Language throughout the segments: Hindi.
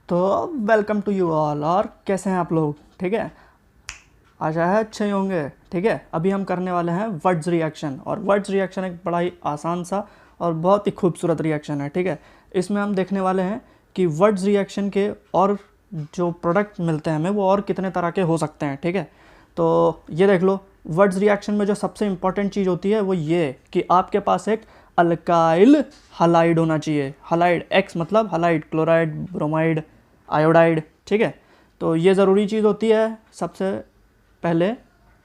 तो वेलकम टू यू ऑल। और कैसे हैं आप लोग? ठीक है, आशा है अच्छे ही होंगे। ठीक है, अभी हम करने वाले हैं वर्ड्स रिएक्शन। और वर्ड्स रिएक्शन एक बड़ा ही आसान सा और बहुत ही खूबसूरत रिएक्शन है। ठीक है, इसमें हम देखने वाले हैं कि वर्ड्स रिएक्शन के और जो प्रोडक्ट मिलते हैं हमें वो और कितने तरह के हो सकते हैं। ठीक है, तो ये देख लो, वर्ड्स रिएक्शन में जो सबसे इंपॉर्टेंट चीज़ होती है वो ये कि आपके पास एक अल्काइल हलाइड होना चाहिए। हलाइड, एक्स मतलब हलाइड, क्लोराइड, ब्रोमाइड, आयोडाइड। ठीक है, तो ये ज़रूरी चीज़ होती है सबसे पहले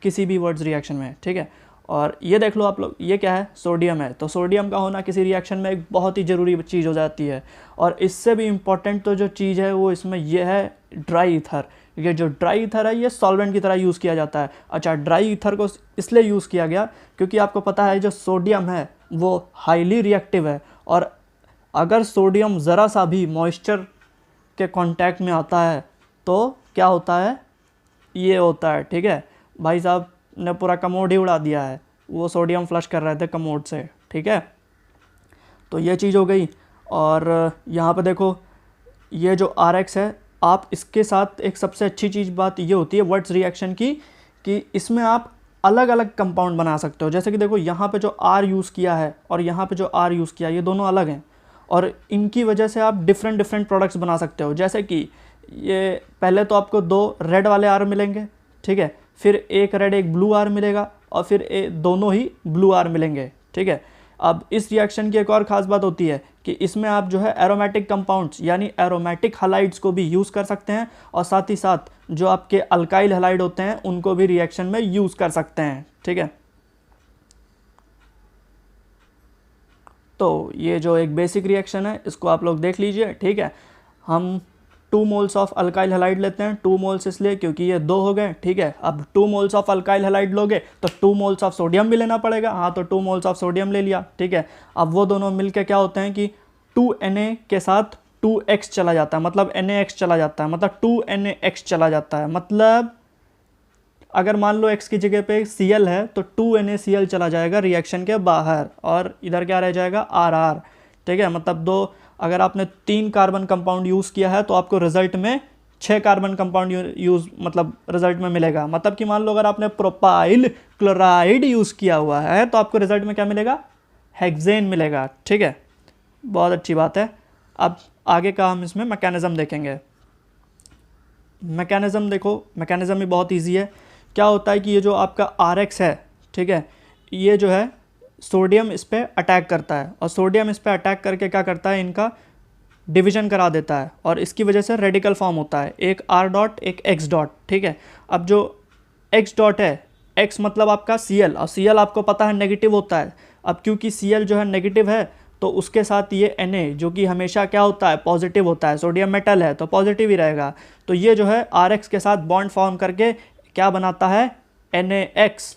किसी भी वर्ड्स रिएक्शन में। ठीक है, और ये देख लो आप लोग, ये क्या है? सोडियम है। तो सोडियम का होना किसी रिएक्शन में एक बहुत ही ज़रूरी चीज़ हो जाती है। और इससे भी इम्पॉर्टेंट तो जो चीज़ है वो इसमें ये है ड्राई ईथर। ये जो ड्राई ईथर है ये सॉल्वेंट की तरह यूज़ किया जाता है। अच्छा, ड्राई ईथर को इसलिए यूज़ किया गया क्योंकि आपको पता है जो सोडियम है वो हाईली रिएक्टिव है। और अगर सोडियम ज़रा सा भी मॉइस्चर के कांटेक्ट में आता है तो क्या होता है? ये होता है। ठीक है, भाई साहब ने पूरा कमोड ही उड़ा दिया है। वो सोडियम फ्लश कर रहे थे कमोड से। ठीक है, तो ये चीज़ हो गई। और यहाँ पे देखो, ये जो RX है, आप इसके साथ एक सबसे अच्छी चीज़ बात ये होती है वर्ड्स रिएक्शन की कि इसमें आप अलग अलग कंपाउंड बना सकते हो। जैसे कि देखो, यहाँ पे जो R यूज़ किया है और यहाँ पे जो R यूज़ किया है, ये दोनों अलग हैं और इनकी वजह से आप डिफरेंट प्रोडक्ट्स बना सकते हो। जैसे कि ये पहले तो आपको 2 रेड वाले R मिलेंगे। ठीक है, फिर एक रेड एक ब्लू R मिलेगा और फिर दोनों ही ब्लू R मिलेंगे। ठीक है, अब इस रिएक्शन की एक और ख़ास बात होती है कि इसमें आप जो है एरोमेटिक कंपाउंड्स यानी एरोमेटिक हलाइड्स को भी यूज़ कर सकते हैं और साथ ही साथ जो आपके अल्काइल हलाइड होते हैं उनको भी रिएक्शन में यूज़ कर सकते हैं। ठीक है, तो ये जो एक बेसिक रिएक्शन है इसको आप लोग देख लीजिए। ठीक है, हम 2 मोल्स ऑफ अल्काइल हलाइड लेते हैं। 2 मोल्स इसलिए क्योंकि ये 2 हो गए। ठीक है, अब 2 मोल्स ऑफ अल्काइल हलाइड लोगे तो 2 मोल्स ऑफ सोडियम भी लेना पड़ेगा। हाँ, तो 2 मोल्स ऑफ सोडियम ले लिया। ठीक है, अब वो दोनों मिलके क्या होते हैं कि 2Na के साथ 2X चला जाता है, मतलब NaX चला जाता है, मतलब 2NaX चला जाता है। मतलब अगर मान लो X की जगह पे Cl है तो 2NaCl चला जाएगा रिएक्शन के बाहर और इधर क्या रह जाएगा? RR। ठीक है, मतलब अगर आपने 3 कार्बन कंपाउंड यूज़ किया है तो आपको रिजल्ट में 6 कार्बन कंपाउंड यूज़ मतलब रिजल्ट में मिलेगा। मतलब कि मान लो अगर आपने प्रोपाइल क्लोराइड यूज़ किया हुआ है तो आपको रिजल्ट में क्या मिलेगा? हेक्सेन मिलेगा। ठीक है, बहुत अच्छी बात है। अब आगे का हम इसमें मैकेनिज़्म देखेंगे। मैकेनिज़्म देखो, मैकेनिज़्म भी बहुत ईजी है। क्या होता है कि ये जो आपका RX है, ठीक है, ये जो है सोडियम इस पर अटैक करता है और सोडियम इस पर अटैक करके क्या करता है? इनका डिवीजन करा देता है और इसकी वजह से रेडिकल फॉर्म होता है, एक R डॉट एक X डॉट। ठीक है, अब जो X डॉट है, X मतलब आपका Cl और Cl आपको पता है नेगेटिव होता है। अब क्योंकि Cl जो है नेगेटिव है तो उसके साथ ये Na जो कि हमेशा क्या होता है? पॉजिटिव होता है। सोडियम मेटल है तो पॉजिटिव ही रहेगा। तो ये जो है RX के साथ बॉन्ड फॉर्म करके क्या बनाता है? NaX।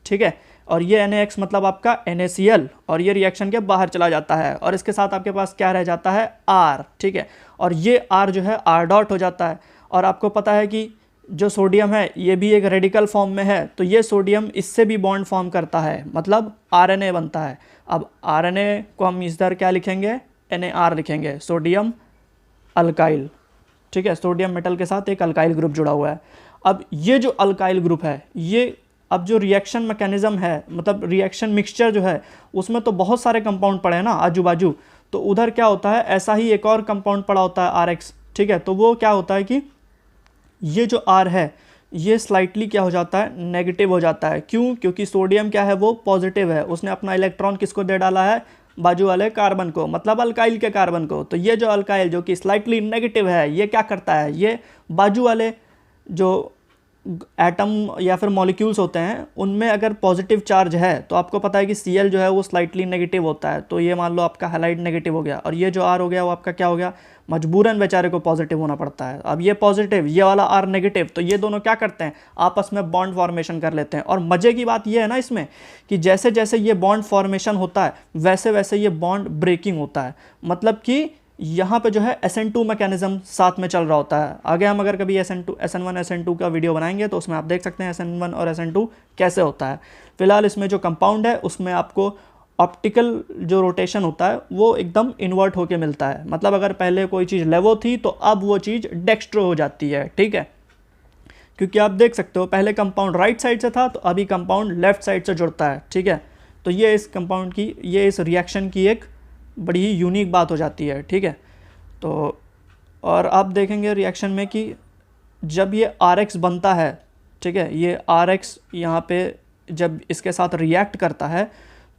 ठीक है, और ये NaX मतलब आपका NaCl और ये रिएक्शन के बाहर चला जाता है और इसके साथ आपके पास क्या रह जाता है? R। ठीक है, और ये R जो है R डॉट हो जाता है। और आपको पता है कि जो सोडियम है ये भी एक रेडिकल फॉर्म में है तो ये सोडियम इससे भी बॉन्ड फॉर्म करता है, मतलब RNA बनता है। अब RNA को हम इधर क्या लिखेंगे? NaR लिखेंगे, सोडियम अल्काइल। ठीक है, सोडियम मेटल के साथ एक अल्काइल ग्रुप जुड़ा हुआ है। अब ये जो अल्काइल ग्रुप है ये अब जो रिएक्शन मैकेनिज़्म है, मतलब रिएक्शन मिक्सचर जो है उसमें तो बहुत सारे कंपाउंड पड़े हैं ना आजू बाजू, तो उधर क्या होता है? ऐसा ही एक और कंपाउंड पड़ा होता है RX। ठीक है, तो वो क्या होता है कि ये जो R है ये स्लाइटली क्या हो जाता है? नेगेटिव हो जाता है। क्यों? क्योंकि सोडियम क्या है? वो पॉजिटिव है। उसने अपना इलेक्ट्रॉन किसको दे डाला है? बाजू वाले कार्बन को, मतलब अल्काइल के कार्बन को। तो ये जो अल्काइल जो कि स्लाइटली नेगेटिव है ये क्या करता है? ये बाजू वाले जो एटम या फिर मॉलिक्यूल्स होते हैं उनमें अगर पॉजिटिव चार्ज है तो आपको पता है कि Cl जो है वो स्लाइटली नेगेटिव होता है। तो ये मान लो आपका हैलाइड नेगेटिव हो गया और ये जो R हो गया वो आपका क्या हो गया? मजबूरन बेचारे को पॉजिटिव होना पड़ता है। अब ये पॉजिटिव, ये वाला R नेगेटिव, तो ये दोनों क्या करते हैं? आपस में बॉन्ड फॉर्मेशन कर लेते हैं। और मज़े की बात ये है ना इसमें कि जैसे जैसे ये बॉन्ड फॉर्मेशन होता है वैसे वैसे ये बॉन्ड ब्रेकिंग होता है। मतलब कि यहाँ पे जो है SN2 मैकेनिज्म साथ में चल रहा होता है। आगे हम अगर कभी SN1 SN2 का वीडियो बनाएंगे तो उसमें आप देख सकते हैं SN1 और SN2 कैसे होता है। फिलहाल इसमें जो कंपाउंड है उसमें आपको ऑप्टिकल जो रोटेशन होता है वो एकदम इन्वर्ट होके मिलता है। मतलब अगर पहले कोई चीज़ लेवो थी तो अब वो चीज़ डेक्स्ट्रो हो जाती है, ठीक है। क्योंकि आप देख सकते हो पहले कंपाउंड राइट साइड से था तो अभी कंपाउंड लेफ्ट साइड से जुड़ता है, ठीक है। तो ये इस कंपाउंड की, ये इस रिएक्शन की एक बड़ी ही यूनिक बात हो जाती है, ठीक है। तो और आप देखेंगे रिएक्शन में कि जब ये RX बनता है, ठीक है, ये RX यहाँ पे जब इसके साथ रिएक्ट करता है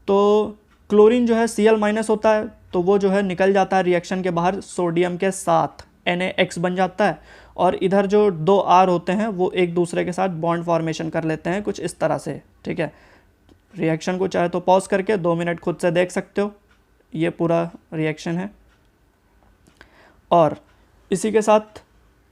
तो क्लोरीन जो है Cl- होता है, तो वो जो है निकल जाता है रिएक्शन के बाहर सोडियम के साथ, NaX बन जाता है। और इधर जो 2 R होते हैं वो एक दूसरे के साथ बॉन्ड फॉर्मेशन कर लेते हैं कुछ इस तरह से, ठीक है। रिएक्शन को चाहे तो पॉज करके 2 मिनट खुद से देख सकते हो, ये पूरा रिएक्शन है। और इसी के साथ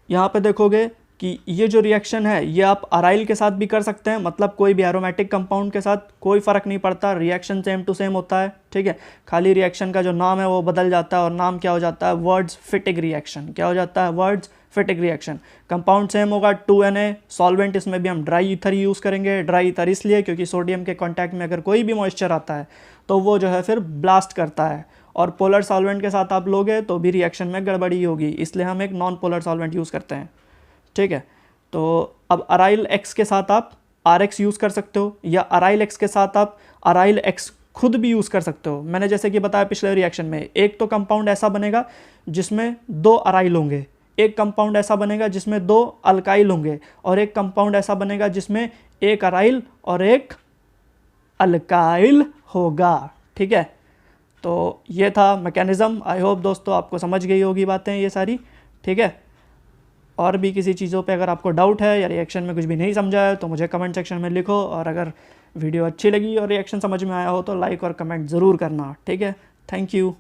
यहाँ पे देखोगे कि ये जो रिएक्शन है ये आप अराइल के साथ भी कर सकते हैं, मतलब कोई भी एरोमेटिक कंपाउंड के साथ कोई फ़र्क नहीं पड़ता, रिएक्शन सेम टू सेम होता है, ठीक है। खाली रिएक्शन का जो नाम है वो बदल जाता है और नाम क्या हो जाता है, वर्ड्स फिटिक रिएक्शन। क्या हो जाता है, वर्ड्स फिटिक रिएक्शन। कंपाउंड सेम होगा 2Na, सॉल्वेंट इसमें भी हम ड्राई ईथर यूज़ करेंगे। ड्राई ईथर इसलिए क्योंकि सोडियम के कॉन्टैक्ट में अगर कोई भी मॉइस्चर आता है तो वो जो है फिर ब्लास्ट करता है, और पोलर सॉल्वेंट के साथ आप लोगे तो भी रिएक्शन में गड़बड़ी होगी, इसलिए हम एक नॉन पोलर सॉल्वेंट यूज़ करते हैं, ठीक है। तो अब अराइल X के साथ आप RX यूज़ कर सकते हो, या अराइल X के साथ आप अराइल X खुद भी यूज़ कर सकते हो। मैंने जैसे कि बताया पिछले रिएक्शन में, एक तो कंपाउंड ऐसा बनेगा जिसमें 2 अराइल होंगे, एक कंपाउंड ऐसा बनेगा जिसमें 2 अल्काइल होंगे, और एक कंपाउंड ऐसा बनेगा जिसमें एक अराइल और एक अल्काइल होगा, ठीक है। तो ये था मैकेनिज़्म। आई होप दोस्तों आपको समझ गई होगी बातें ये सारी, ठीक है। और भी किसी चीज़ों पे अगर आपको डाउट है या रिएक्शन में कुछ भी नहीं समझा है तो मुझे कमेंट सेक्शन में लिखो, और अगर वीडियो अच्छी लगी और रिएक्शन समझ में आया हो तो लाइक और कमेंट ज़रूर करना, ठीक है। Thank you.